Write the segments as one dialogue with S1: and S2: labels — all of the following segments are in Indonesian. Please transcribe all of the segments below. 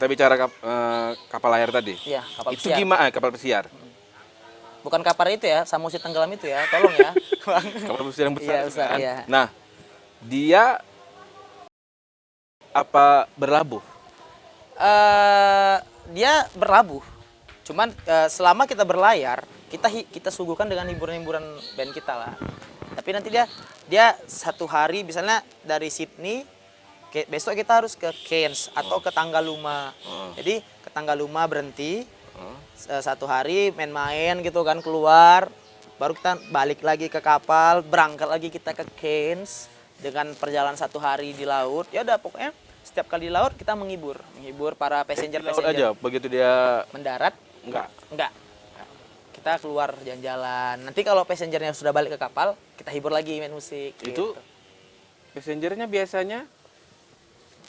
S1: Kita bicara kapal layar tadi.
S2: Iya, kapal
S1: Itu
S2: pesiar.
S1: gimana kapal pesiar?
S2: Bukan kapal itu ya, Samudra tenggelam itu ya, tolong ya.
S1: Kapal pesiar yang besar.
S2: Iya,
S1: itu
S2: besar,
S1: kan?
S2: iya.
S1: Nah, dia apa berlabuh?
S2: Dia berlabuh. Cuman selama kita berlayar, kita suguhkan dengan hiburan-hiburan band kita lah. Tapi nanti dia satu hari misalnya dari Sydney besok kita harus ke Cairns atau ke Tanggaluma. Jadi ke Tanggaluma berhenti satu hari main-main gitu kan, keluar, baru kita balik lagi ke kapal, berangkat lagi kita ke Cairns dengan perjalanan satu hari di laut. Ya udah pokoknya setiap kali di laut kita menghibur para passenger
S1: Di laut aja begitu dia
S2: mendarat. Enggak. Kita keluar jalan-jalan. Nanti kalau passengernya sudah balik ke kapal, kita hibur lagi main musik.
S1: Itu
S2: gitu.
S1: passengernya biasanya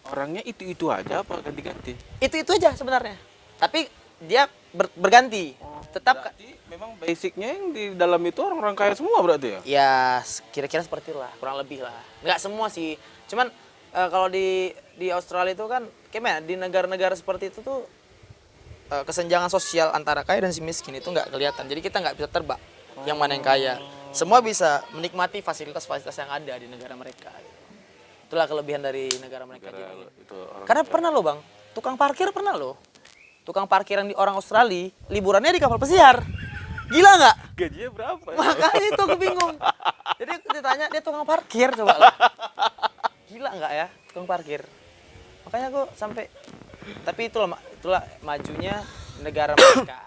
S1: orangnya itu aja apa ganti-ganti?
S2: Itu aja sebenarnya. Tapi dia berganti. Tetap
S1: Berarti memang basicnya yang di dalam itu orang-orang kaya semua berarti ya?
S2: ya kira-kira seperti lah, kurang lebih lah. Nggak semua sih. Cuman kalau di Australia itu kan gimana? Di negara-negara seperti itu tuh kesenjangan sosial antara kaya dan si miskin itu nggak kelihatan. Jadi kita nggak bisa tebak yang mana yang kaya. Semua bisa menikmati fasilitas-fasilitas yang ada di negara mereka. Itulah kelebihan dari negara mereka. Karena pernah loh bang, tukang parkir pernah loh. Tukang parkiran di orang Australia, liburannya di kapal pesiar. Gila nggak?
S1: Gajinya berapa?
S2: Makanya itu aku bingung. Jadi ditanya dia tukang parkir coba lah. Gila nggak ya tukang parkir? Makanya aku sampai. Tapi itulah majunya negara mereka.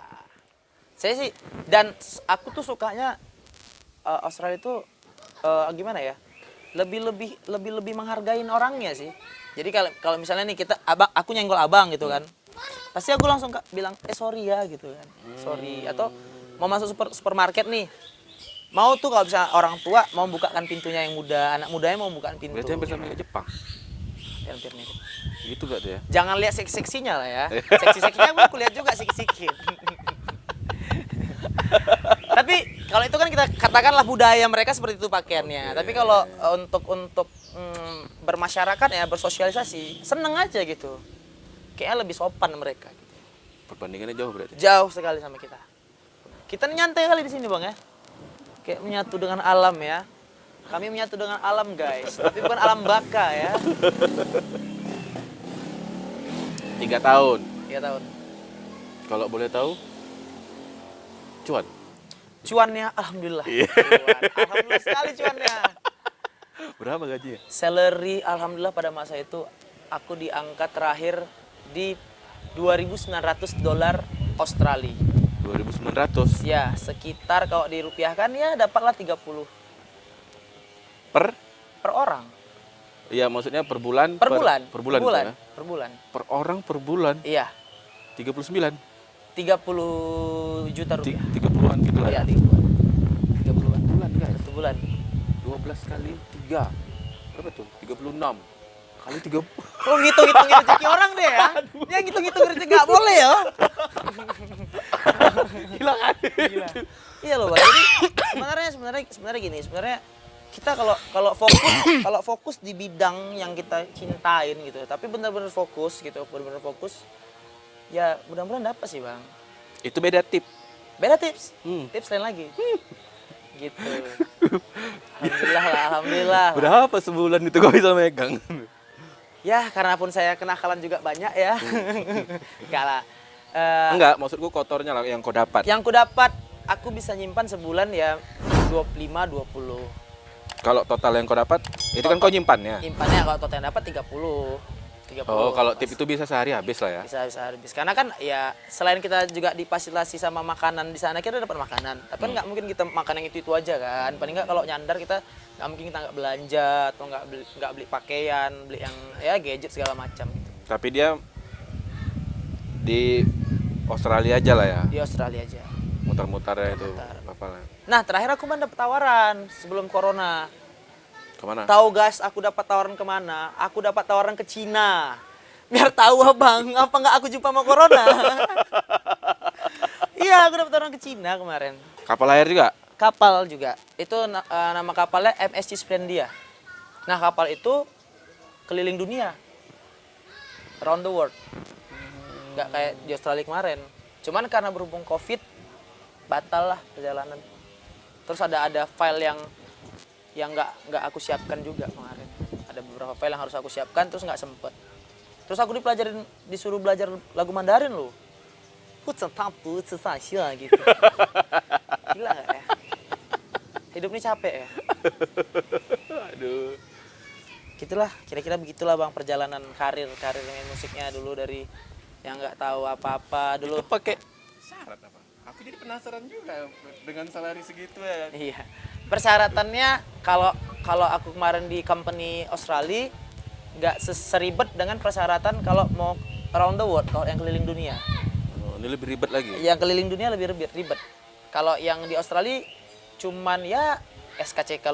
S2: Saya sih dan aku tuh sukanya Australia itu gimana ya? Lebih menghargain orangnya sih. Jadi kalau misalnya nih aku nyenggol abang gitu kan. Pasti aku langsung bilang sorry ya gitu kan. Sorry atau mau masuk supermarket nih. Mau tuh kalau bisa orang tua mau bukakan pintunya yang muda, anak mudanya mau bukakan pintu.
S1: Berarti hampir sama kayak Jepang.
S2: Hampir mirip.
S1: Gitu gak tuh ya?
S2: Jangan lihat seksi-seksinya lah ya. Seksi-seksinya aku lihat juga sikit-sikit. Tapi kalau itu kan kita katakanlah budaya mereka seperti itu pakaiannya. Tapi kalau untuk bermasyarakat ya bersosialisasi, seneng aja gitu. Kayaknya lebih sopan mereka. Gitu.
S1: Perbandingannya jauh berarti?
S2: Jauh sekali sama kita. Kita nyantai kali di sini bang ya. Kayak menyatu dengan alam ya. Kami menyatu dengan alam guys, tapi bukan alam baka ya.
S1: 3 tahun.
S2: 3 tahun.
S1: Kalau boleh tahu, cuan?
S2: Cuannya alhamdulillah. Alhamdulillah sekali cuannya.
S1: Berapa gajinya?
S2: Salary alhamdulillah pada masa itu aku diangkat terakhir di $2.900 Australia.
S1: 2.900?
S2: Ya, sekitar kalau dirupiahkan ya dapatlah 30
S1: per
S2: orang.
S1: Iya, maksudnya per bulan?
S2: Per bulan.
S1: Per bulan. Ya?
S2: Per bulan.
S1: Per orang per bulan?
S2: Iya.
S1: 39?
S2: 30 juta rupiah.
S1: 30-an gitu lah.
S2: Iya, 30-an. 30-an.
S1: Bulan guys.
S2: 1 bulan.
S1: 12 kali 3. Berapa tuh? 36. Kali 30.
S2: Oh, ngitung-ngitung rezeki orang deh ya. Dia ngitung-ngitung rezeki nggak boleh ya.
S1: Gila kan?
S2: Gila. Iya loh, Bang. Jadi sebenarnya gini, sebenarnya kita kalau fokus di bidang yang kita cintain gitu, tapi benar-benar fokus gitu, ya mudah-mudahan dapat sih bang.
S1: Itu beda tip.
S2: Beda tips, tips lain lagi. Gitu. Alhamdulillah.
S1: Berapa sebulan itu kau bisa megang?
S2: Ya karena pun saya kenakalan juga banyak ya. Enggak lah.
S1: Enggak, maksudku kotornya lah yang kau dapat.
S2: Yang ku dapat, aku bisa nyimpan sebulan ya 25-20.
S1: Kalau total yang kau dapat, itu kan kau nyimpannya.
S2: Nyimpannya kalau total yang dapat 30.
S1: Oh, kalau tip itu bisa sehari habis lah ya?
S2: Bisa habis. Karena kan ya selain kita juga difasilitasi sama makanan di sana, kita dapat makanan. Tapi kan nggak mungkin kita makan yang itu aja kan. Paling nggak kalau nyandar kita nggak mungkin kita nggak belanja atau nggak beli pakaian, beli yang ya gadget segala macam. Gitu.
S1: Tapi dia di Australia aja lah ya?
S2: Di Australia aja.
S1: Mutar-mutar ya itu kapalnya.
S2: Nah terakhir aku dapat tawaran sebelum corona.
S1: Kemana?
S2: Tahu guys, aku dapat tawaran kemana? Aku dapat tawaran ke Cina. Biar tahu abang, apa nggak aku jumpa sama corona? Iya, aku dapat tawaran ke Cina kemarin.
S1: Kapal layar juga?
S2: Kapal juga. Itu nama kapalnya MSC Splendia. Nah kapal itu keliling dunia, around the world. nggak kayak di Australia kemarin. Cuman karena berhubung COVID, batal lah perjalanan. Terus ada file yang nggak aku siapkan juga kemarin. Ada beberapa file yang harus aku siapkan, terus nggak sempet. Terus aku disuruh belajar lagu Mandarin loh. Gitu. Gila nggak ya? Hidup ini capek ya.
S1: Aduh.
S2: Gitulah, kira-kira begitulah bang perjalanan karir main musiknya dulu dari yang nggak tahu apa-apa dulu.
S1: Itu pakai syarat apa? Aku jadi penasaran juga dengan salary segitu ya.
S2: Iya. Persyaratannya kalau aku kemarin di company Australia nggak seribet dengan persyaratan kalau mau around the world, kalau yang keliling dunia.
S1: Oh, ini lebih ribet lagi.
S2: Yang keliling dunia lebih ribet. Kalau yang di Australia cuman ya SKCK,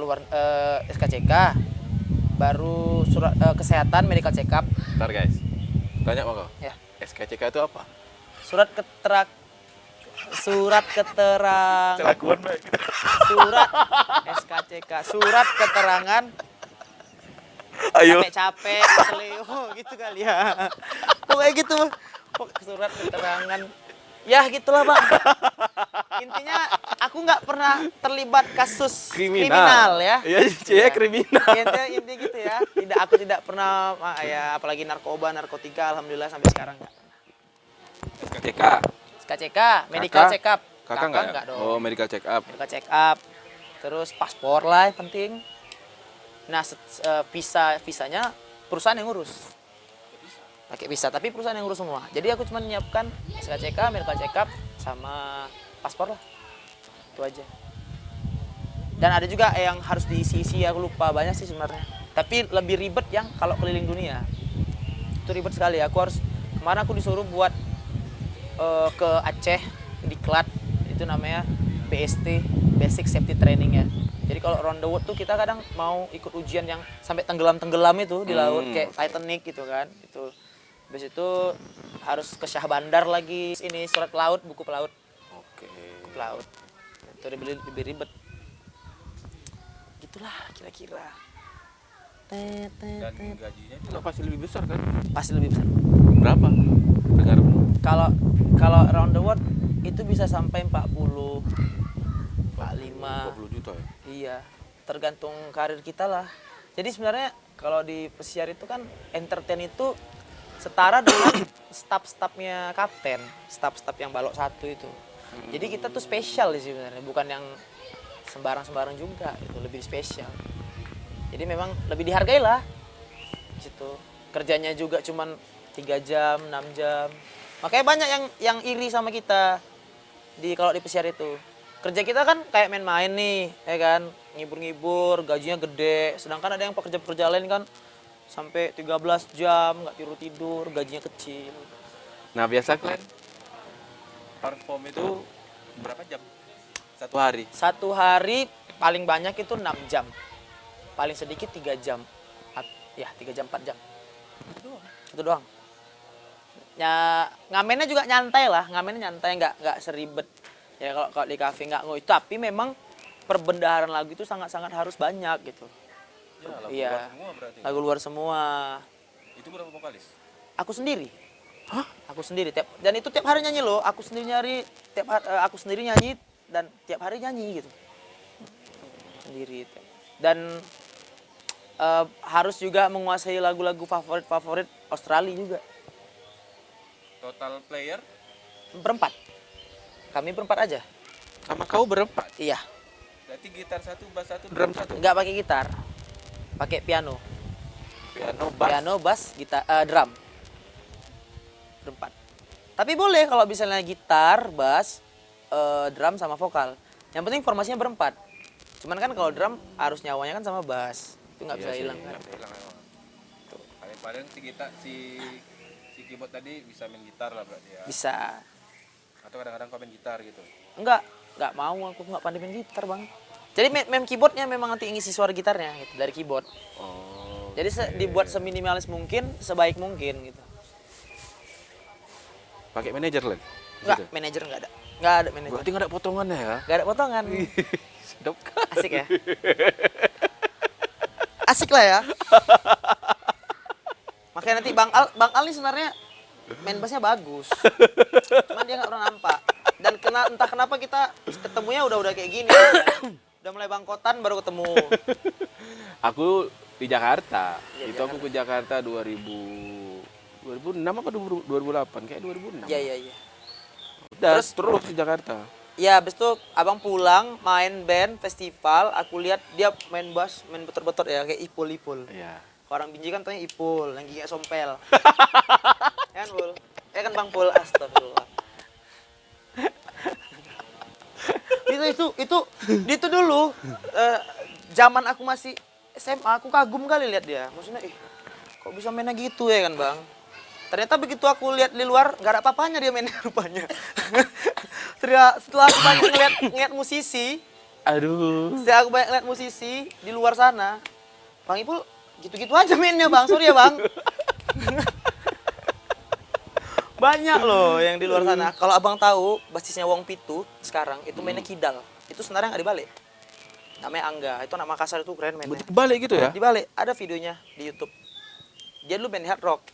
S2: baru surat kesehatan, medical check up.
S1: Bentar guys, tanya sama kau.
S2: Ya.
S1: SKCK itu apa?
S2: Surat keterangan
S1: Kelakuan baik.
S2: surat SKCK, surat keterangan
S1: Ayo.
S2: capek-capek, seleo gitu kali ya. Pokoknya gitu. Surat keterangan. Ya gitulah bang. Intinya aku nggak pernah terlibat kasus kriminal ya.
S1: Iya, ya, kriminal.
S2: Intinya gitu ya. Aku tidak pernah ya apalagi narkotika, alhamdulillah sampai sekarang nggak.
S1: SKCK.
S2: SKCK, medical check up.
S1: Kakak nggak?
S2: dong.
S1: Oh, medical check up.
S2: Medical check up. Terus paspor lah yang penting. Nah, visanya perusahaan yang ngurus. Pakai visa, tapi perusahaan yang ngurus semua. Jadi aku cuma menyiapkan SKCK, medical check up, sama paspor lah. Itu aja. Dan ada juga yang harus diisi-isi, aku lupa banyak sih sebenarnya. Tapi lebih ribet yang kalau keliling dunia. Itu ribet sekali. Kemarin aku disuruh buat ke Aceh, di Klat. Itu namanya BST, Basic Safety Training ya. Jadi kalau around the world tuh kita kadang mau ikut ujian yang sampai tenggelam itu di laut kayak Titanic gitu kan. Itu habis itu harus ke Syah Bandar lagi, ini surat pelaut, buku pelaut.
S1: Oke.
S2: Buku pelaut. Itu lebih ribet. Gitulah kira-kira.
S1: Dan gajinya juga pasti lebih besar kan?
S2: Pasti lebih besar.
S1: Berapa? Dengarmu?
S2: Kalau around the world itu bisa sampai 40 45
S1: 20 juta ya?
S2: Iya, tergantung karir kita lah. Jadi sebenarnya kalau di pesiar itu kan entertain itu setara dengan staff-staffnya kapten, staff-staff yang balok satu itu. Jadi kita tuh spesial sih sebenarnya, bukan yang sembarang-sembarang juga, itu lebih spesial. Jadi memang lebih dihargai lah. Situ kerjanya juga cuman 3 jam, 6 jam. Makanya banyak yang iri sama kita kalau di pesiar itu. Kerja kita kan kayak main-main nih, ya kan, ngibur-ngibur, gajinya gede. Sedangkan ada yang pekerja-pekerja lain kan sampai 13 jam nggak tidur, gajinya kecil.
S1: Nah, biasa kalian perform itu berapa jam? Satu hari?
S2: Satu hari paling banyak itu 6 jam. Paling sedikit 3 jam. Ya, 3 jam, 4 jam. Itu doang. Ya, ngamennya juga nyantai lah, nggak seribet. Ya kalau di kafe nggak ngoyo, tapi memang perbendaharaan lagu itu sangat-sangat harus banyak gitu.
S1: Ya, lagu
S2: Iya.
S1: luar semua berarti.
S2: Lagu luar semua.
S1: Itu berapa vokalis?
S2: Aku sendiri.
S1: Hah?
S2: Aku sendiri dan itu tiap hari nyanyi loh. Aku sendiri aku sendiri nyanyi dan tiap hari nyanyi gitu. Sendiri. Dan harus juga menguasai lagu-lagu favorit Australia juga.
S1: Total player?
S2: Berempat. Kami berempat aja.
S1: Sama kau berempat?
S2: Iya.
S1: Berarti gitar satu, bass satu, drum satu?
S2: Nggak pakai gitar. Pakai piano.
S1: Piano, bass?
S2: Gitar, drum. Berempat. Tapi boleh kalau misalnya gitar, bass, drum sama vokal. Yang penting formasinya berempat. Cuman kan kalau drum harus nyawanya kan sama bass. Itu nggak bisa hilang kan.
S1: Nggak bisa hilang emang. Paling si keyboard tadi bisa main gitar lah berarti ya?
S2: Bisa.
S1: Atau kadang-kadang kau main gitar gitu?
S2: Nggak mau, aku nggak pandai main gitar bang. Jadi main keyboardnya memang nanti ngisi suara gitarnya gitu, dari keyboard.
S1: Oh.
S2: Jadi dibuat seminimalis mungkin, sebaik mungkin gitu.
S1: Pakai manajer Len?
S2: Nggak,
S1: Gitu?
S2: manajer nggak ada. Nggak ada manajer.
S1: Berarti nggak ada potongannya ya?
S2: Nggak ada potongan.
S1: Sedap kan?
S2: Asik ya? Asik lah ya. Makanya nanti Bang Al nih sebenarnya main bassnya bagus. Cuman dia nggak pernah nampak. Dan entah kenapa kita ketemunya udah kayak gini. Kan? Udah mulai bangkotan baru ketemu.
S1: Aku di Jakarta.
S2: Iya,
S1: Itu aku ke Jakarta 2006 apa 2008? Kayak 2006.
S2: Iya.
S1: Udah terus di Jakarta.
S2: Ya, habis itu abang pulang main band festival, aku lihat dia main bass, main betul-betul ya kayak Ipul.
S1: Iya.
S2: Orang Binjai kan tanya Ipul, yang giginya sompel. Ya kan, Bul? Ya kan Bang Pul, astagfirullah. itu dulu zaman aku masih SMA, aku kagum kali lihat dia. Maksudnya, kok bisa mainnya gitu ya kan, Bang? Ternyata begitu aku lihat di luar, nggak ada apa-apanya dia mainnya rupanya. Setelah aku banyak ngeliat musisi, setelah aku banyak ngeliat musisi di luar sana, Bang Ipul gitu-gitu aja mainnya, Bang. Sorry ya, Bang. Banyak loh yang di luar sana. Kalau abang tahu, basisnya Wong Pitu sekarang itu mainnya kidal. Itu sebenarnya nggak dibalik. Namanya Angga. Itu anak Makassar, itu keren mainnya.
S1: Balik gitu ya?
S2: Dibalik. Ada videonya di YouTube. Dia dulu band hard rock.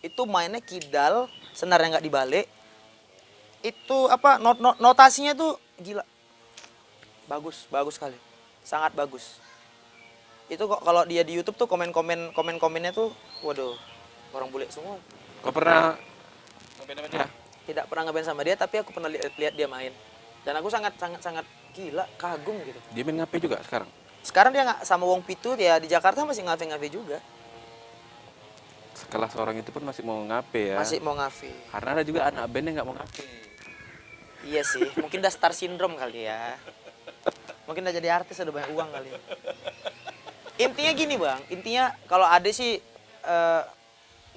S2: Itu mainnya kidal, senarnya nggak dibalik. Itu apa? Notasinya tuh gila. Bagus sekali. Sangat bagus. Itu kok kalau dia di YouTube tuh komen-komennya tuh, waduh, orang bule semua.
S1: Kau pernah ngeband sama dia?
S2: Tidak pernah ngeband sama dia, tapi aku pernah lihat dia main. Dan aku sangat gila, kagum gitu.
S1: Dia main ngape juga sekarang?
S2: Sekarang dia nggak sama Wong Pitu, ya di Jakarta masih ngafe juga.
S1: Sekelas orang itu pun masih mau ngape ya?
S2: Masih mau ngafe.
S1: Karena ada juga anak band yang nggak mau ngape.
S2: Iya sih, mungkin udah star syndrome kali ya. Mungkin udah jadi artis, udah banyak uang kali. Intinya gini, Bang. Intinya kalau ada sih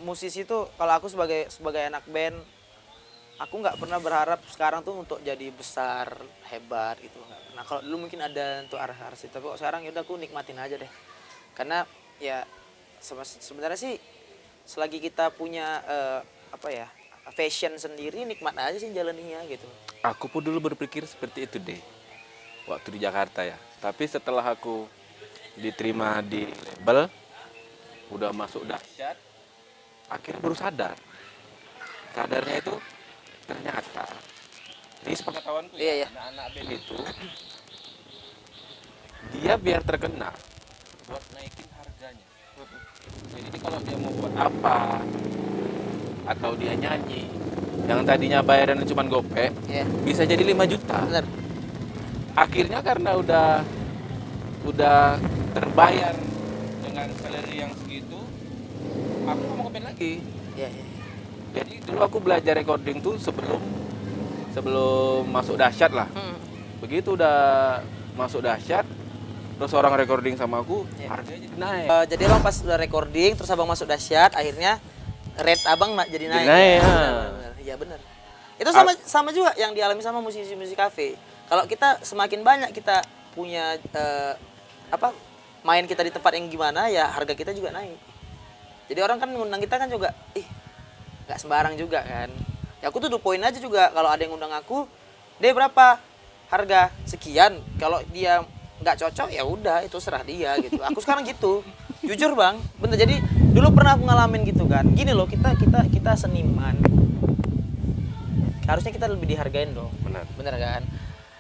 S2: musisi tuh, kalau aku sebagai anak band, aku nggak pernah berharap sekarang tuh untuk jadi besar, hebat gitu, nggak pernah. Kalau dulu mungkin ada untuk arah-arah situ, tapi kok sekarang yaudah aku nikmatin aja deh. Karena ya sebenarnya sih selagi kita punya fashion sendiri, nikmat aja sih jalaninya gitu.
S1: Aku pun dulu berpikir seperti itu deh, waktu di Jakarta ya. Tapi setelah aku diterima di label, udah masuk dahsyat, akhirnya baru sadar. Sadarnya itu ternyata di sepengetahuanku
S2: Iya.
S1: anak-anak band itu dia biar terkenal buat naikin harganya. Jadi kalau dia mau buat apa atau dia nyanyi yang tadinya bayarannya cuma gopek, bisa jadi 5 juta.
S2: Bener.
S1: Akhirnya karena udah terbayar dengan salary yang segitu, aku nggak mau ngeband lagi.
S2: Iya.
S1: Jadi dulu aku belajar recording tuh sebelum masuk dahsyat lah. Begitu udah masuk dahsyat, terus orang recording sama aku, harganya jadi naik.
S2: Jadi abang pas udah recording, terus abang masuk dahsyat, akhirnya rate abang jadi naik.
S1: Jadi naik, ya.
S2: Iya bener. Itu sama juga yang dialami sama musisi-musisi kafe. Kalau kita semakin banyak kita punya main kita di tempat yang gimana, ya harga kita juga naik. Jadi orang kan ngundang kita kan juga, nggak sembarang juga kan. Ya aku tuh poin aja juga, kalau ada yang ngundang aku, dia berapa harga sekian. Kalau dia nggak cocok ya udah, itu serah dia gitu. Aku sekarang gitu, jujur Bang, bener. Jadi dulu pernah aku ngalamin gitu kan. Gini loh, kita seniman, harusnya kita lebih dihargain dong. Bener kan?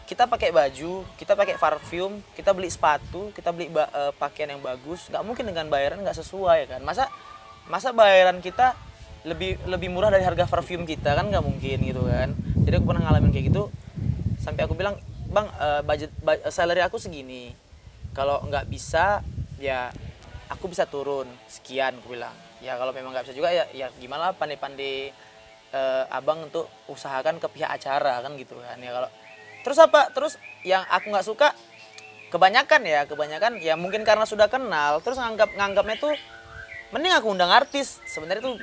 S2: Kita pakai baju, kita pakai parfum, kita beli sepatu, kita beli pakaian yang bagus, nggak mungkin dengan bayaran nggak sesuai kan? Masa bayaran kita lebih murah dari harga parfum kita, kan nggak mungkin gitu kan? Jadi aku pernah ngalamin kayak gitu, sampai aku bilang, Bang, salary aku segini, kalau nggak bisa ya aku bisa turun sekian, aku bilang. Ya kalau memang nggak bisa juga ya gimana, pandai-pandai abang untuk usahakan ke pihak acara kan gitu kan. Ya kalau terus yang aku nggak suka kebanyakan ya mungkin karena sudah kenal, terus nganggapnya tuh mending aku undang artis. Sebenarnya tuh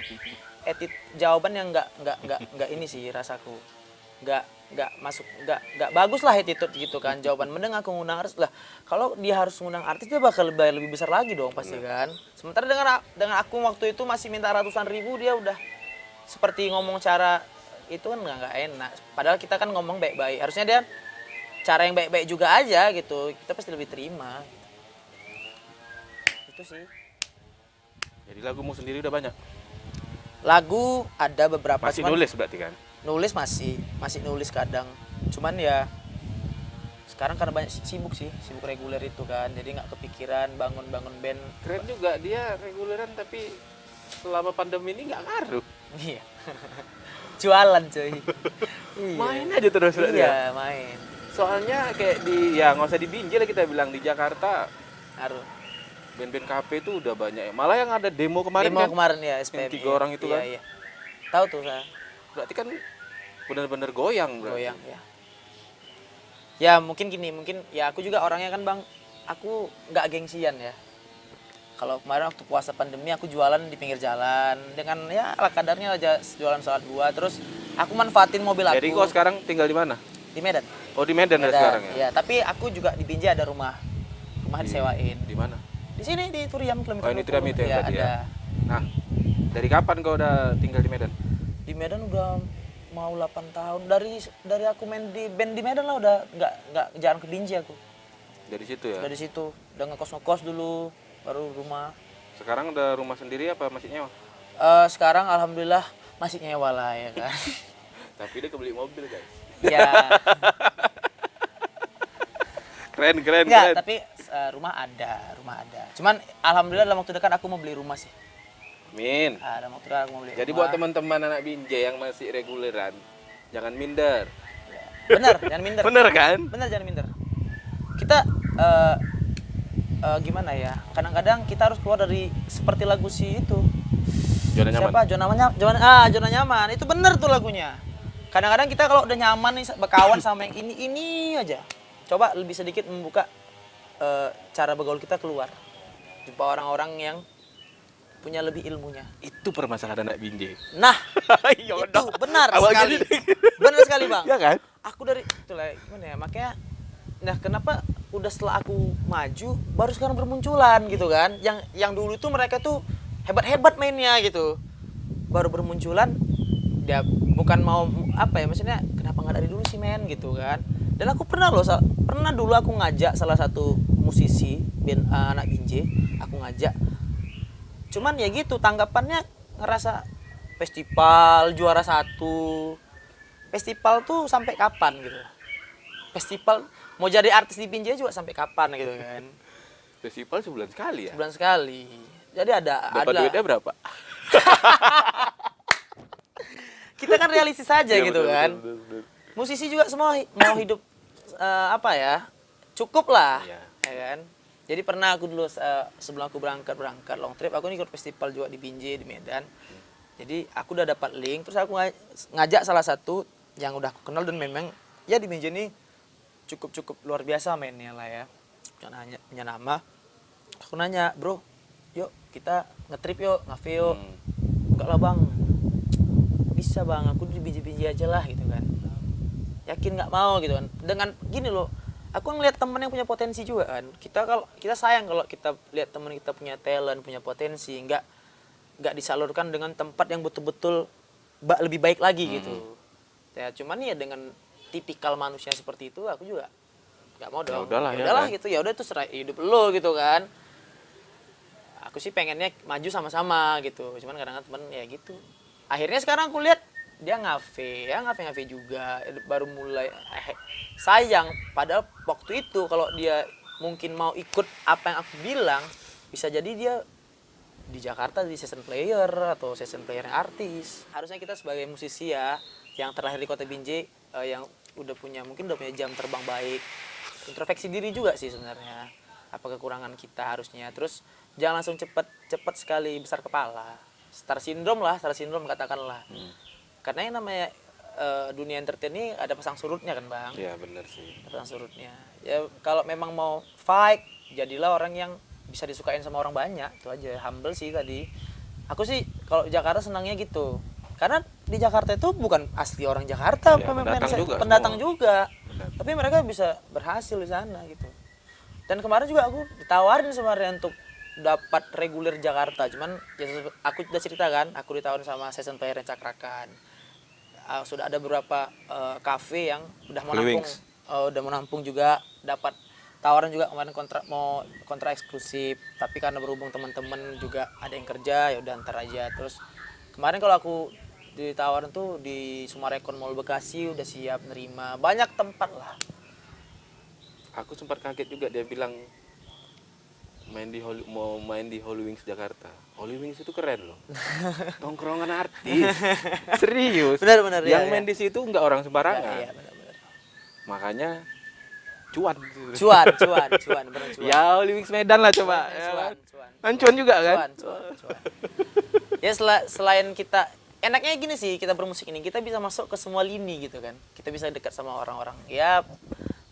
S2: jawaban yang nggak ini sih, rasaku nggak bagus lah attitude gitu kan. Jawaban mending aku ngundang artis lah. Kalau dia harus ngundang artis, dia bakal bayar lebih besar lagi dong pasti kan. Sementara dengan aku waktu itu masih minta ratusan ribu, dia udah seperti ngomong cara itu kan nggak enak. Padahal kita kan ngomong baik-baik, harusnya dia cara yang baik-baik juga aja gitu, kita pasti lebih terima. Itu sih.
S1: Jadi lagumu sendiri udah banyak?
S2: Lagu ada beberapa,
S1: Masih
S2: cuman
S1: nulis berarti kan?
S2: nulis masih nulis kadang. Cuman ya sekarang karena banyak sibuk reguler itu kan, jadi nggak kepikiran bangun band.
S1: Keren juga dia reguleran tapi selama pandemi ini nggak ngaruh.
S2: Iya. Jualan cuy. Iya.
S1: Main aja terus berarti ya.
S2: Iya, main.
S1: Soalnya kayak ya nggak usah di Binjai lah, kita bilang di Jakarta
S2: Ngaruh.
S1: band-band kafe itu udah banyak ya. Malah yang ada demo kemarin
S2: Demo
S1: kan.
S2: kemarin ya SPM.
S1: Yang 3 orang itu kan.
S2: Iya. Tahu tuh saya.
S1: Berarti kan benar-benar goyang berarti.
S2: Goyang ya. Ya mungkin gini, mungkin ya aku juga orangnya kan Bang, aku nggak gengsian ya. Kalau kemarin waktu puasa pandemi aku jualan di pinggir jalan dengan ya ala kadarnya aja, jualan salad buah, terus aku manfaatin mobil aku.
S1: Jadi kok sekarang tinggal di mana?
S2: Di Medan.
S1: Oh di Medan ya sekarang ya?
S2: Ya, tapi aku juga di Binjai ada rumah disewain.
S1: Di mana?
S2: Di sini di Turiam kilometer
S1: Oh ini
S2: 20.
S1: Turiam itu ya
S2: Ya,
S1: berarti
S2: ada.
S1: ya? Nah, dari kapan kau udah tinggal di Medan?
S2: Di Medan udah mau 8 tahun. Dari aku main di band di Medan lah, udah nggak jarang ke Binjai aku.
S1: Dari situ ya?
S2: Dari situ udah ngekos dulu, baru rumah.
S1: Sekarang udah rumah sendiri apa masih nyewa?
S2: Sekarang alhamdulillah masih nyewa lah ya kan.
S1: Tapi dia kebeli mobil guys.
S2: Ya.
S1: Keren.
S2: Enggak, tapi rumah ada. Cuman alhamdulillah dalam waktu dekat aku mau beli rumah sih.
S1: Amin.
S2: Dalam waktu dekat aku mau beli
S1: Jadi
S2: rumah.
S1: buat teman-teman anak Binjai yang masih reguleran, jangan minder.
S2: Bener, jangan minder.
S1: Bener kan?
S2: Bener, jangan minder. Kita gimana ya? Kadang-kadang kita harus keluar dari seperti lagu si itu.
S1: Zona nyaman.
S2: Siapa? Zona nyaman. Itu bener tuh lagunya. Kadang-kadang kita kalau udah nyaman nih berkawan sama yang ini aja. Coba lebih sedikit membuka cara bergaul kita keluar. Jumpa orang-orang yang punya lebih ilmunya.
S1: Itu permasalahan anak Binjai.
S2: Nah,
S1: Ya
S2: itu
S1: udah.
S2: benar
S1: Awal
S2: sekali.
S1: jadi-
S2: Benar sekali, Bang.
S1: Ya kan?
S2: Aku dari itulah gimana ya, makanya nah kenapa udah setelah aku maju baru sekarang bermunculan gitu kan, yang dulu tuh mereka tuh hebat mainnya gitu, baru bermunculan. Dia bukan mau apa ya, maksudnya kenapa nggak dari dulu sih men gitu kan. Dan aku pernah dulu aku ngajak salah satu musisi band anak Binjai, aku ngajak, cuman ya gitu tanggapannya, ngerasa festival juara 1, festival tuh sampai kapan gitu, festival mau jadi artis di Binjai juga sampai kapan gitu kan.
S1: Festival sebulan sekali ya?
S2: Sebulan sekali. Jadi
S1: Dapat duitnya berapa?
S2: kita kan realistis saja
S1: Iya,
S2: gitu
S1: betul,
S2: kan.
S1: betul.
S2: Musisi juga semua mau hidup apa ya, cukup lah.
S1: Iya.
S2: Ya kan. Jadi pernah aku dulu sebelum aku berangkat long trip, aku ikut festival juga di Binjai di Medan. Jadi aku udah dapat link, terus aku ngajak salah satu yang udah aku kenal dan memang ya di Binjai ini cukup luar biasa mainnya lah ya. Punya nama. Aku nanya, bro, yuk kita ngetrip yuk, ngafe yuk. Enggak lah bang, bisa bang, aku di Binjai aja lah gitu kan. Yakin nggak mau gitu kan. Dengan gini loh, aku ngeliat temen yang punya potensi juga kan. Kita sayang kalau kita lihat temen kita punya talent, punya potensi, nggak disalurkan dengan tempat yang betul-betul lebih baik lagi gitu. Ya cuman ya dengan tipikal manusia seperti itu, aku juga nggak mau dong.
S1: udahlah,
S2: Ya udahlah
S1: kan?
S2: gitu, ya udah itu serai hidup lo gitu kan. Aku sih pengennya maju sama-sama gitu. Cuman kadang-kadang temen ya gitu. Akhirnya sekarang aku lihat dia ngafe juga, baru mulai sayang. Padahal waktu itu kalau dia mungkin mau ikut apa yang aku bilang, bisa jadi dia di Jakarta di session player atau session player yang artis. Harusnya kita sebagai musisi ya, yang terlahir di kota Binjai, yang udah punya jam terbang baik, introspeksi diri juga sih sebenarnya. Apa kekurangan kita harusnya. Terus jangan langsung cepat sekali besar kepala. Star syndrome katakanlah. Karena yang namanya dunia entertain ini ada pasang surutnya kan bang.
S1: Iya benar sih.
S2: Pasang surutnya. Ya kalau memang mau fight, jadilah orang yang bisa disukain sama orang banyak. Itu aja, humble sih tadi. Aku sih kalau Jakarta senangnya gitu. Karena di Jakarta itu bukan asli orang Jakarta,
S1: Ya, pendatang
S2: juga.
S1: Benar.
S2: Tapi mereka bisa berhasil di sana gitu. Dan kemarin juga aku ditawarin sebenarnya untuk dapat reguler Jakarta, cuman ya aku udah cerita kan, aku ditawarin sama session player yang cakrakan. Sudah ada beberapa kafe yang udah menampung juga, dapat tawaran juga kemarin kontrak eksklusif, tapi karena berhubung teman-teman juga ada yang kerja, ya udah antar aja. Terus Kemarin kalau aku ditawarin tuh di Sumarekon Mall Bekasi udah siap nerima. Banyak tempat lah.
S1: Aku sempat kaget juga dia bilang mau main di Holy Wings Jakarta. Holy Wings itu keren loh. Tongkrongan artis. Serius.
S2: Benar-benar
S1: Yang
S2: ya,
S1: main
S2: ya.
S1: di situ nggak orang sembarangan.
S2: Iya, benar-benar.
S1: Makanya cuan.
S2: Cuan, benar cuan.
S1: Ya Holy Wings Medan lah coba.
S2: Cuan,
S1: Ya kan?
S2: cuan.
S1: Kan cuan juga kan?
S2: Cuan. Ya selain kita enaknya gini sih, kita bermusik ini kita bisa masuk ke semua lini gitu kan. Kita bisa dekat sama orang-orang. Ya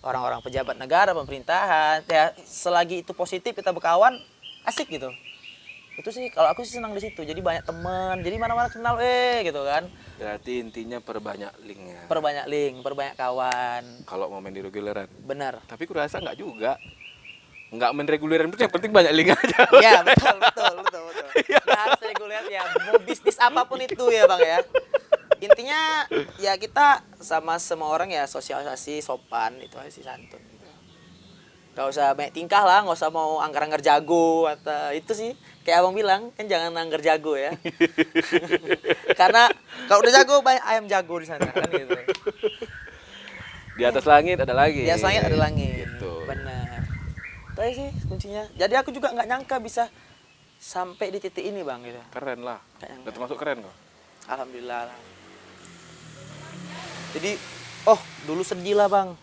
S2: orang-orang pejabat negara, pemerintahan. Ya selagi itu positif kita berkawan, asik gitu. Itu sih kalau aku sih senang di situ. Jadi banyak teman, jadi mana-mana kenal gitu kan.
S1: Berarti intinya perbanyak linknya.
S2: Perbanyak link, perbanyak kawan.
S1: Kalau mau main di reguleran.
S2: Benar.
S1: Tapi kurasa nggak juga. Nggak main reguleran itu yang penting banyak link aja.
S2: Ya, betul. Nggak harus reguler ya, mau bisnis apapun itu ya Bang ya. Intinya ya kita sama semua orang ya sosialisasi sopan itu aja sih, santun. Gak usah banyak tingkah lah, gak usah mau anggar-anggar jago atau itu sih. Kayak abang bilang kan jangan anggar jago ya. Karena kalau udah jago banyak ayam jago di sana kan gitu.
S1: Di atas langit ada langit.
S2: Di atas langit ada langit.
S1: Gitu.
S2: Benar. Itu aja sih kuncinya. Jadi aku juga nggak nyangka bisa sampai di titik ini Bang gitu.
S1: Keren lah.
S2: Kayak
S1: Udah termasuk keren kok.
S2: Alhamdulillah. Jadi, dulu sedih lah Bang.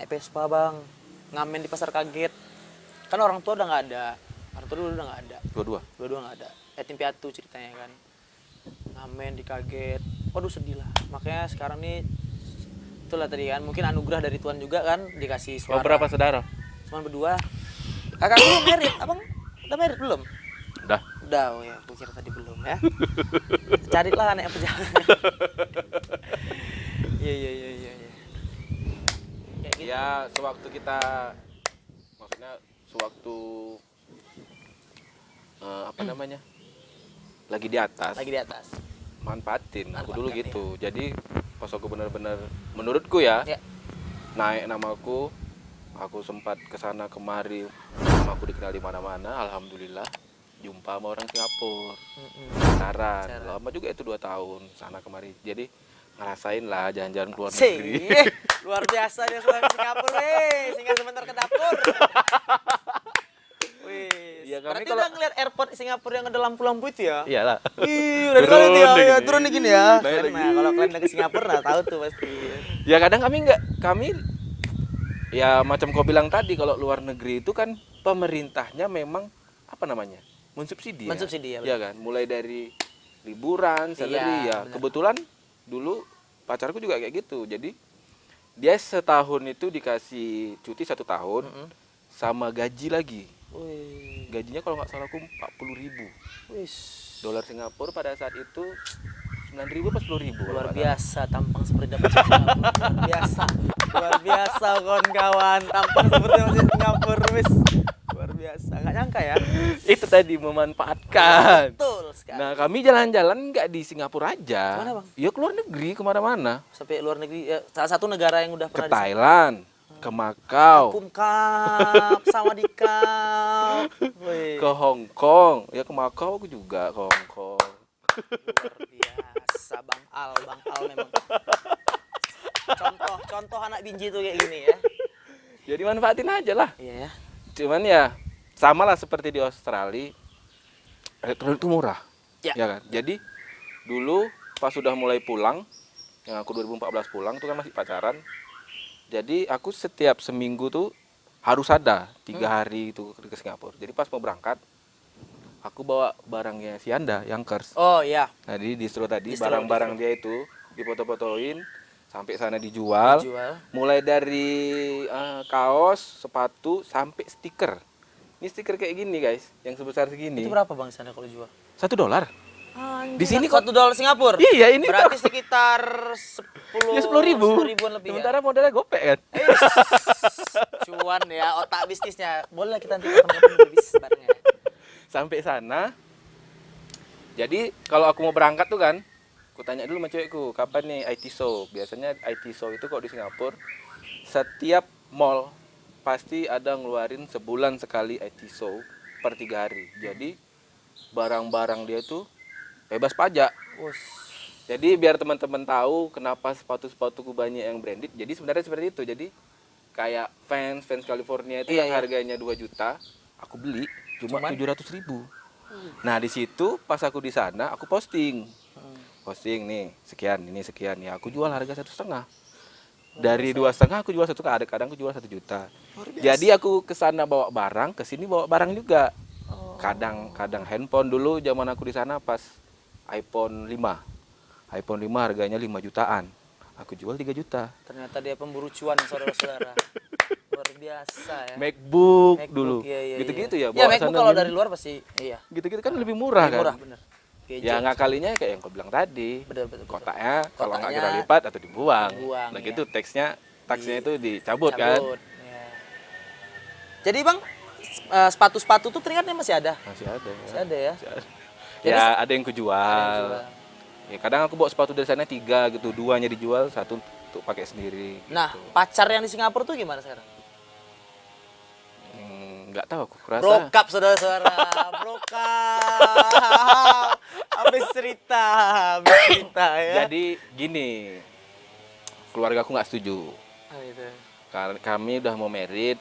S2: Naik Vespa Bang. Ngamen di pasar kaget. Kan orang tua udah nggak ada. Orang tua dulu udah nggak ada. Dua-dua nggak ada. Yatim piatu ceritanya kan. Ngamen di kaget. Waduh sedih lah. Makanya sekarang nih, itulah tadi kan. Mungkin anugerah dari Tuhan juga kan. Dikasih suara.
S1: Berapa saudara?
S2: Cuma berdua. Kakak belum merit. Abang udah merit belum?
S1: Udah.
S2: Udah, oh ya. Aku kira tadi belum ya. Carilah anak yang pejalan. Iya. Kayak gitu.
S1: Ya sewaktu kita, maksudnya sewaktu apa namanya, lagi di atas,
S2: Lagi di atas.
S1: manfaatin. Aku dulu
S2: Manfaatkan,
S1: gitu. Jadi pas aku benar-benar, menurutku ya,
S2: Ya.
S1: naik namaku, aku sempat kesana kemari, namaku dikenal di mana-mana. Alhamdulillah jumpa sama orang Singapura, pacaran. Lama juga itu 2 tahun sana kemari. Jadi ngerasain lah jalan-jalan keluar negeri.
S2: Luar biasa dia selain Singapura, singgah sebentar ke dapur. Wih,
S1: Iya, kami
S2: berarti
S1: kalau-
S2: udah ngeliat airport Singapura yang ada lampu-lampu itu ya?
S1: Iyalah.
S2: Ih, udah kali itu ya,
S1: Turun
S2: ya,
S1: lagi.
S2: turun gini ya.
S1: Naik lagi.
S2: Nah, kalau kalian udah ke Singapura, nah tahu tuh pasti.
S1: Ya kadang kami ya macam kau bilang tadi, kalau luar negeri itu kan pemerintahnya memang apa namanya, mensubsidi.
S2: Mensubsidi, ya,
S1: ya kan, mulai dari liburan, salary
S2: Iya,
S1: ya.
S2: benar.
S1: Kebetulan dulu pacarku juga kayak gitu. Jadi dia setahun itu dikasih cuti 1 tahun sama gaji lagi.
S2: Wih,
S1: Gajinya kalau nggak salah aku 40.000
S2: wih,
S1: dolar Singapura pada saat itu, 9.000 apa 10.000.
S2: luar biasa tampang seperti dapat Singapura. Luar biasa kawan-kawan, tampang seperti dapat Singapura, wis. Luar biasa, nggak nyangka ya.
S1: Itu tadi memanfaatkan.
S2: Betul sekali.
S1: Nah, kami jalan-jalan nggak di Singapura aja.
S2: Kemana, Bang?
S1: Ya keluar negeri, kemana-mana.
S2: Sampai luar negeri, ya, salah satu negara yang udah
S1: Ke
S2: pernah
S1: Thailand, ke Macau,
S2: Pumkap, sama di Kap. Wih,
S1: ke Hong Kong. Ya ke Macau aku juga, ke Hong Kong.
S2: luar biasa Bang Al memang. Contoh anak binji tuh kayak gini ya.
S1: Jadi manfaatin aja lah.
S2: Iya ya.
S1: Cuman ya sama lah seperti di Australia, elektronik itu murah.
S2: Ya.
S1: Ya kan? Jadi dulu pas sudah mulai pulang, yang aku 2014 pulang tuh kan masih pacaran. Jadi aku setiap seminggu tuh harus ada 3 hari itu ke Singapura. Jadi pas mau berangkat, aku bawa barangnya si Anda yang kers.
S2: Oh iya,
S1: Jadi distro tadi,
S2: Distro,
S1: barang-barang dia itu difoto-fotoin, sampai sana dijual. Mulai dari kaos, sepatu, sampai stiker. Ini stiker kayak gini guys, yang sebesar segini.
S2: Itu berapa Bang di sana kalau jual?
S1: $1. Di sini kok
S2: $1 Singapura.
S1: Iya, ini
S2: berarti sekitar 10
S1: ya 10.000.
S2: 10.000-an lebih.
S1: Sementara modalnya gopek kan.
S2: Ya? Cuan ya, otak bisnisnya. Boleh lah kita nanti kapan-kapan bisnis bareng ya.
S1: Sampai sana. Jadi kalau aku mau berangkat tuh kan, aku tanya dulu sama cewekku, kapan nih IT show? Biasanya IT show itu kok di Singapura, setiap mall pasti ada ngeluarin sebulan sekali IT show per 3 hari. Jadi barang-barang dia tuh bebas pajak.
S2: Us.
S1: Jadi biar teman-teman tahu kenapa sepatu-sepatuku banyak yang branded. Jadi sebenarnya seperti itu. Jadi kayak Vans California itu
S2: Iya,
S1: yang
S2: iya.
S1: harganya 2 juta, aku beli cuma
S2: Cuman?
S1: 700.000. Nah, di situ pas aku di sana, aku posting. Posting nih, sekian, ini sekian ya. Aku jual harga 1,5. Dari 2,5 aku jual 1, kadang-kadang aku jual 1 juta.
S2: Luar biasa.
S1: Jadi aku ke sana bawa barang, ke sini bawa barang juga.
S2: Oh.
S1: Kadang handphone dulu zaman aku di sana pas iPhone 5. iPhone 5 harganya 5 jutaan. Aku jual 3 juta.
S2: Ternyata dia pemburu cuan, saudara-saudara. Luar biasa ya.
S1: MacBook,
S2: MacBook,
S1: dulu.
S2: iya.
S1: Gitu-gitu ya.
S2: Ya
S1: bawa
S2: MacBook
S1: sana
S2: kalau
S1: mini.
S2: dari luar pasti iya.
S1: Gitu-gitu kan lebih murah
S2: Lebih
S1: kan.
S2: murah bener.
S1: Ya ngakalinya kayak yang kau bilang tadi.
S2: Betul.
S1: Kotaknya kalau nggak
S2: Kotaknya
S1: kita lipat atau dibuang.
S2: dibuang,
S1: Nah
S2: ya.
S1: gitu taksnya itu dicabut kan.
S2: Ya. Jadi Bang, sepatu-sepatu tuh teringatnya masih ada?
S1: Masih ada.
S2: Masih ada ya?
S1: Masih ada.
S2: Jadi
S1: Ya ada yang kujual.
S2: Ada yang jual.
S1: Ya kadang aku bawa sepatu dari sana 3 gitu, 2-nya dijual, 1 untuk pakai sendiri.
S2: Nah,
S1: gitu.
S2: pacar yang di Singapura tuh gimana sekarang?
S1: Nggak tahu aku rasa.
S2: Brokap, saudara-saudara. Brokap. Habis cerita ya.
S1: Jadi gini, keluarga aku nggak setuju.
S2: Oh, gitu.
S1: Karena kami udah mau merit,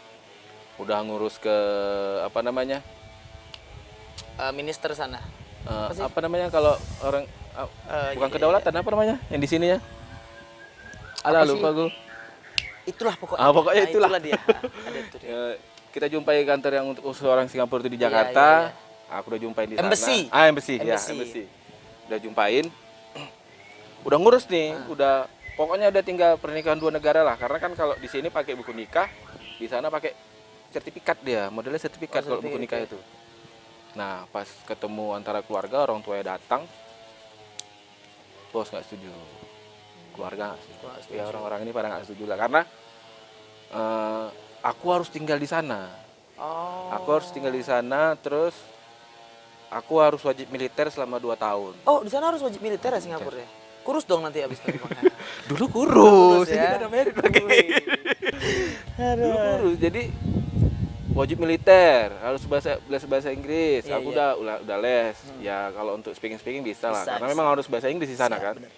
S1: udah ngurus ke apa namanya?
S2: Minister sana. sih?
S1: Apa namanya kalau orang bukan kedaulatan apa namanya? Yang di sini ya?
S2: Apa
S1: Alah
S2: sih?
S1: lupa gue.
S2: Itulah pokoknya.
S1: Pokoknya itulah.
S2: Dia. Ada itu dia.
S1: Kita jumpai kantor yang untuk khusus orang Singapura itu di
S2: Iya,
S1: Jakarta.
S2: iya.
S1: Aku udah jumpain di sana.
S2: Embassy.
S1: Embassy.
S2: Embassy.
S1: Embassy. Udah jumpain. Udah ngurus nih, udah pokoknya udah tinggal pernikahan 2 negara lah. Karena kan kalau di sini pakai buku nikah, di sana pakai sertifikat dia, modelnya sertifikat kalau buku nikah itu. Nah, pas ketemu antara keluarga, orang tuanya datang, bos nggak setuju. Keluarga nggak setuju. Ya orang-orang ini pada nggak setuju lah karena aku harus tinggal di sana.
S2: Oh.
S1: Aku harus tinggal di sana, terus aku harus wajib militer selama 2 tahun.
S2: Oh, di sana harus wajib militer ya Singapura ya? Kurus dong nanti abis itu Bang.
S1: Dulu kurus,
S2: ya.
S1: kita udah merit lagi. Dulu kurus, jadi wajib militer, harus les bahasa Inggris.
S2: Iya,
S1: Aku
S2: iya.
S1: udah les. Ya kalau untuk speaking bisa lah,
S2: Bisa,
S1: karena
S2: bisa.
S1: memang harus bahasa Inggris di sana
S2: Bisa,
S1: kan.
S2: bener.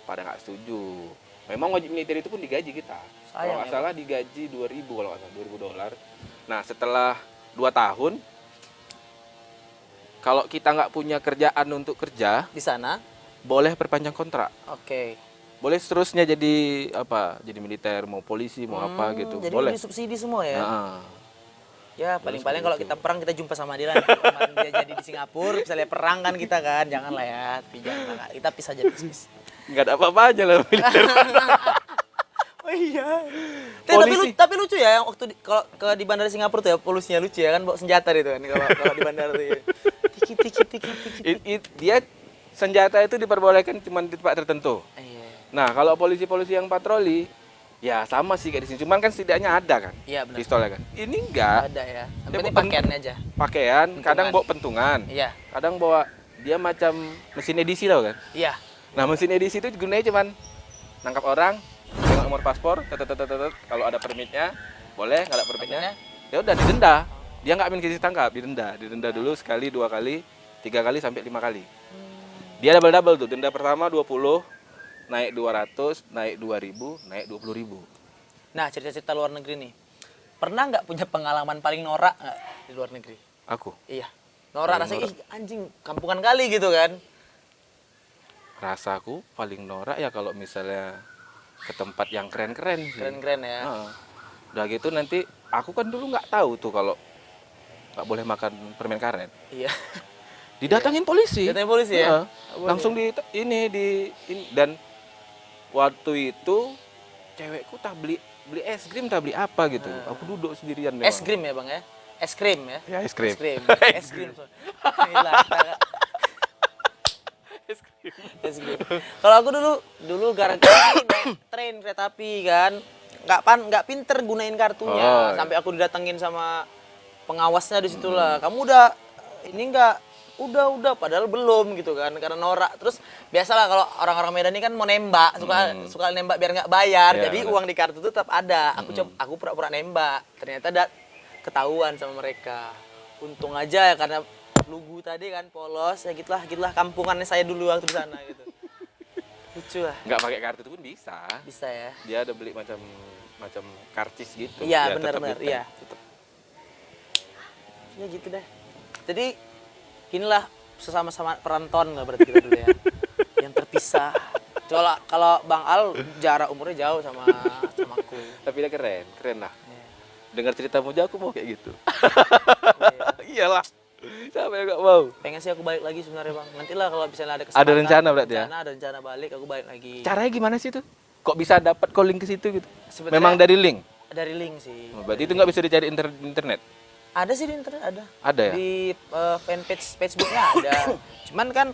S1: Pada nggak setuju. Memang wajib militer itu pun digaji kita. Kalau
S2: Sayang
S1: nggak
S2: ya,
S1: salah digaji 2.000 kalau nggak salah, $2.000. Nah setelah 2 tahun, kalau kita nggak punya kerjaan untuk kerja,
S2: Di sana.
S1: boleh perpanjang kontrak.
S2: Oke.
S1: Boleh seterusnya jadi apa? Jadi militer, mau polisi, mau apa gitu.
S2: Jadi
S1: Boleh.
S2: disubsidi semua ya?
S1: Nah,
S2: Ya paling-paling
S1: seperti
S2: kalau
S1: itu.
S2: kita perang kita jumpa sama dia lah. Kemarin dia jadi di Singapura, misalnya perang kan kita kan, janganlah ya, tapi janganlah. Kita pisah aja bis.
S1: nggak ada apa-apanya lah militer.
S2: Oh iya.
S1: Polisi.
S2: Tapi lucu ya, yang waktu kalau di bandara Singapura tuh ya polisinya lucu ya kan, bawa senjata itu kan kalau di bandara tuh ya. Tiki.
S1: Dia senjata itu diperbolehkan cuma di tempat tertentu.
S2: Iya.
S1: Nah, kalau polisi-polisi yang patroli, ya sama sih kayak di sini. Cuman kan setidaknya ada kan,
S2: Iya benar.
S1: pistolnya kan. Ini enggak.
S2: Ada ya. Yang
S1: Dia
S2: penting
S1: bukan-
S2: pakaiannya aja.
S1: Pakaian, kadang
S2: Pentungan.
S1: bawa pentungan.
S2: Iya.
S1: Kadang bawa dia macam mesin edisi tau kan.
S2: Iya.
S1: Nah, mesin edisi itu gunanya cuman nangkap orang, tengok nomor paspor, tetet. Kalau ada permitnya, boleh, nggak ada permitnya, ya udah didenda. Dia nggak main kasih tangkap, didenda dulu sekali, 2 kali, 3 kali sampai 5 kali. Dia double tuh, denda pertama 20, naik 200, naik 2.000, naik 20.000.
S2: Nah cerita-cerita luar negeri nih, pernah nggak punya pengalaman paling norak nggak di luar negeri?
S1: Aku
S2: Iya. Norak
S1: Paling
S2: rasanya,
S1: norak.
S2: ih anjing kampungan kali gitu kan.
S1: rasaku paling norak ya kalau misalnya ke tempat yang keren-keren sih.
S2: Keren-keren ya.
S1: Heeh. Udah gitu nanti aku kan dulu nggak tahu tuh kalau nggak boleh makan permen karet.
S2: Iya.
S1: Didatangin polisi.
S2: Datangin polisi ya?
S1: Heeh.
S2: Nggak boleh.
S1: Langsung ini dan waktu itu cewekku tak beli es krim, tak beli apa gitu. Aku duduk sendirian.
S2: Es
S1: memang.
S2: krim ya bang ya? Es krim ya?
S1: Ya, es krim.
S2: Es krim.
S1: Es
S2: Es krim.
S1: krim.
S2: Gila, kita- Es krim. Kalau aku dulu gara-gara naik train kereta api kan, nggak pinter gunain kartunya,
S1: Oh, iya.
S2: sampai aku didatengin sama pengawasnya di situ lah. Kamu udah ini nggak? Udah, padahal belum gitu kan, karena norak. Terus biasalah kalau orang-orang Medan ini kan mau nembak, suka nembak biar nggak bayar.
S1: Iya,
S2: Jadi
S1: benar.
S2: uang di kartu itu tetap ada. Aku pura-pura nembak, ternyata ketahuan sama mereka. Untung aja ya karena lugu tadi kan polos ya gitulah kampungannya saya dulu waktu di sana gitu. Lucu lah.
S1: Nggak pakai kartu itu pun bisa.
S2: Bisa ya.
S1: Dia ada beli macam karcis gitu.
S2: Iya
S1: Ya, tetap
S2: benar-benar
S1: di tag.
S2: iya. Tetep. Ya gitu deh. Jadi inilah sesama-sama peranton lah berarti kita dulu ya. Yang terpisah. Kalau Bang Al jarak umurnya jauh sama aku.
S1: Tapi dia keren lah.
S2: Iya.
S1: Dengar ceritamu aja aku mau kayak gitu.
S2: Iya.
S1: Iyalah. Siapa yang nggak mau?
S2: Pengen sih aku balik lagi sebenarnya Bang. Nantilah kalau misalnya ada kesempatan.
S1: Ada rencana berarti ya?
S2: Ada rencana balik aku balik lagi.
S1: Caranya gimana sih tuh? Kok bisa dapat calling ke situ gitu?
S2: Sebenarnya
S1: Memang dari link.
S2: dari link sih.
S1: Oh, berarti itu nggak bisa dicari internet.
S2: Ada sih di internet ada.
S1: Ada ya?
S2: Di fanpage Facebooknya ada. Cuman kan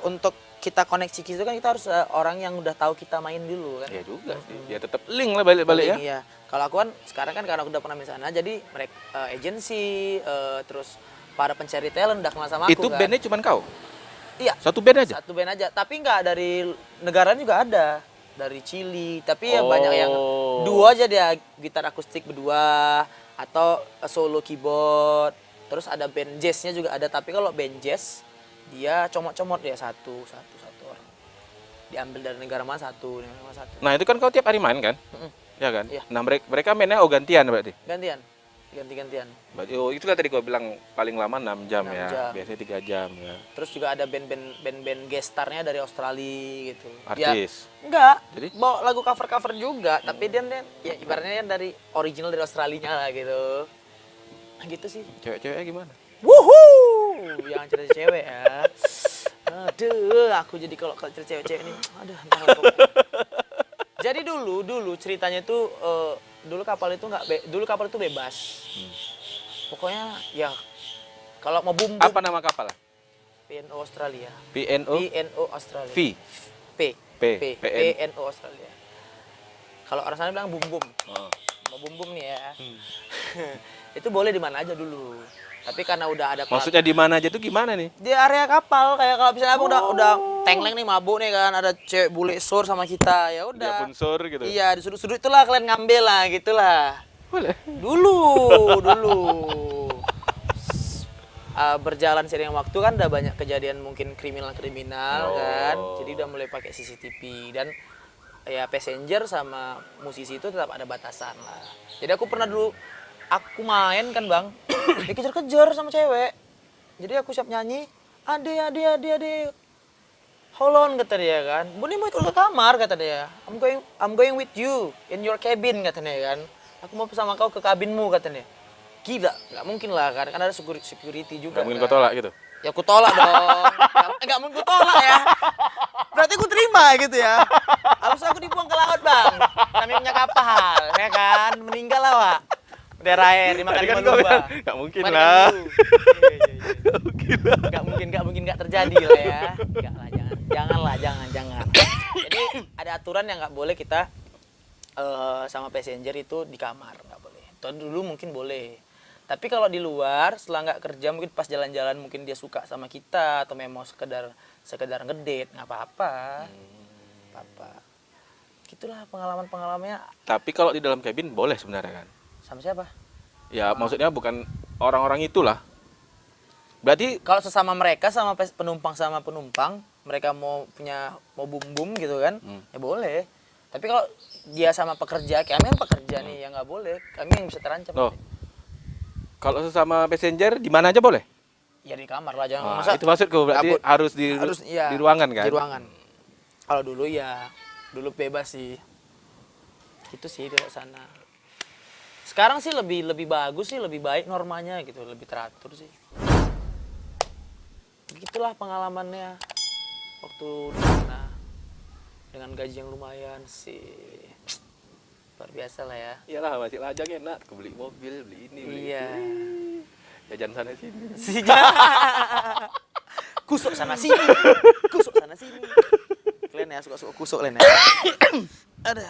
S2: untuk kita koneksi itu kan kita harus orang yang udah tahu kita main dulu kan.
S1: Ya juga sih. Ya tetap link lah balik-balik ya.
S2: Iya. Kalau aku kan sekarang kan karena aku udah pernah di sana jadi mereka agensi terus para pencari talent udah kenal sama aku
S1: Itu
S2: kan.
S1: bandnya cuma kau?
S2: Iya.
S1: Satu band aja?
S2: Satu band aja, tapi nggak dari negara juga ada. Dari Chili, tapi ya banyak yang duo aja dia gitar akustik berdua atau solo keyboard. Terus ada band jazznya juga ada, tapi kalau band jazz dia comot-comot ya satu orang. Diambil dari negara mana satu.
S1: Nah itu kan kau tiap hari main kan?
S2: Mm-mm.
S1: Ya kan?
S2: Iya.
S1: Nah mereka mainnya gantian berarti?
S2: Ganti-gantian.
S1: Berarti itu kan tadi kau bilang paling lama 6 jam
S2: 6
S1: ya.
S2: jam.
S1: Biasanya 3 jam ya.
S2: Terus juga ada band gestarnya dari Australia gitu.
S1: Artis?
S2: Ya, enggak.
S1: Jadi?
S2: Bawa lagu cover-cover juga, tapi dia ya ibaratnya yang dari original dari Australia lah gitu. Nah gitu sih.
S1: Cewek-ceweknya gimana?
S2: Wuhuu, yang cerita cewek ya. Aduh, aku jadi kalau cerita cewek-cewek ini, aduh entah apa. Jadi dulu ceritanya tuh dulu kapal itu bebas. Pokoknya ya kalau mau bumbu
S1: Apa nama kapal?
S2: PNO Australia.
S1: PNO?
S2: PNO Australia.
S1: V?
S2: PNO Australia. Kalau orang sana bilang bum bum.
S1: Oh.
S2: Mau bum bum nih ya. Itu boleh di mana aja dulu. Tapi karena udah ada
S1: Maksudnya di mana aja tuh gimana nih?
S2: di area kapal kayak kalau misalnya aku udah tengleng nih mabuk nih kan ada cewek bule sur sama kita ya
S1: Dia
S2: udah.
S1: pun sur gitu.
S2: Iya di sudut-sudut itulah kalian ngambil lah gitulah.
S1: Boleh.
S2: Dulu. Berjalan seiring waktu kan udah banyak kejadian mungkin kriminal kan. Jadi udah mulai pakai CCTV dan ya passenger sama musisi itu tetap ada batasan lah. Jadi aku pernah dulu aku main kan Bang, dikejar-kejar sama cewek. Jadi aku siap nyanyi, ade. Hold on kata dia kan. Bu ini mau ikut ke kamar kata dia. I'm going with you in your cabin kata dia kan. Aku mau bersama kau ke kabinmu kata dia. Gila, nggak mungkin lah kan ada security juga.
S1: Gak mungkin
S2: kan.
S1: kau tolak gitu?
S2: Ya aku tolak dong. Nggak mungkin aku tolak ya. Berarti aku terima gitu ya. Harus aku dibuang ke laut Bang. Kami punya kapal, ya kan. Meninggal lah Wak. Udah air, dimakan
S1: Tadi kan
S2: lumba-lumba.
S1: Gak mungkin
S2: Makan
S1: lah.
S2: hiu. Gak mungkin gak terjadi lah ya. Enggak lah, jangan. Jadi ada aturan yang nggak boleh kita sama passenger itu di kamar, nggak boleh. Tahun dulu mungkin boleh. Tapi kalau di luar, setelah nggak kerja mungkin pas jalan-jalan mungkin dia suka sama kita atau memang sekedar ngedate, nggak apa-apa. Apa-apa. Gitulah pengalamannya
S1: Tapi kalau di dalam cabin boleh sebenarnya kan?
S2: sama siapa?
S1: Ya maksudnya bukan orang-orang itulah. Berarti
S2: Kalau sesama mereka sama penumpang, mereka mau bum gitu kan, ya boleh. Tapi kalau dia sama pekerja, kami kan pekerja nih, ya nggak boleh. Kami yang bisa terancam.
S1: Oh. Kalau sesama passenger di mana aja boleh?
S2: Ya di kamar lah, jangan
S1: Nah,
S2: masa
S1: itu maksudku berarti
S2: kabut.
S1: harus
S2: iya,
S1: di ruangan kan?
S2: Di ruangan. Kalau dulu bebas sih. Gitu sih kalau sana. Sekarang sih lebih bagus sih, lebih baik normanya gitu, lebih teratur sih. Begitulah pengalamannya waktu di sana dengan gaji yang lumayan sih. Luar biasa lah ya.
S1: Iyalah masih lajang enak, aku beli mobil, beli ini, beli
S2: Iya.
S1: itu. Jajan sana sini.
S2: Kusuk sana sini. Kalian ya suka kusuk kalian ya. Ada.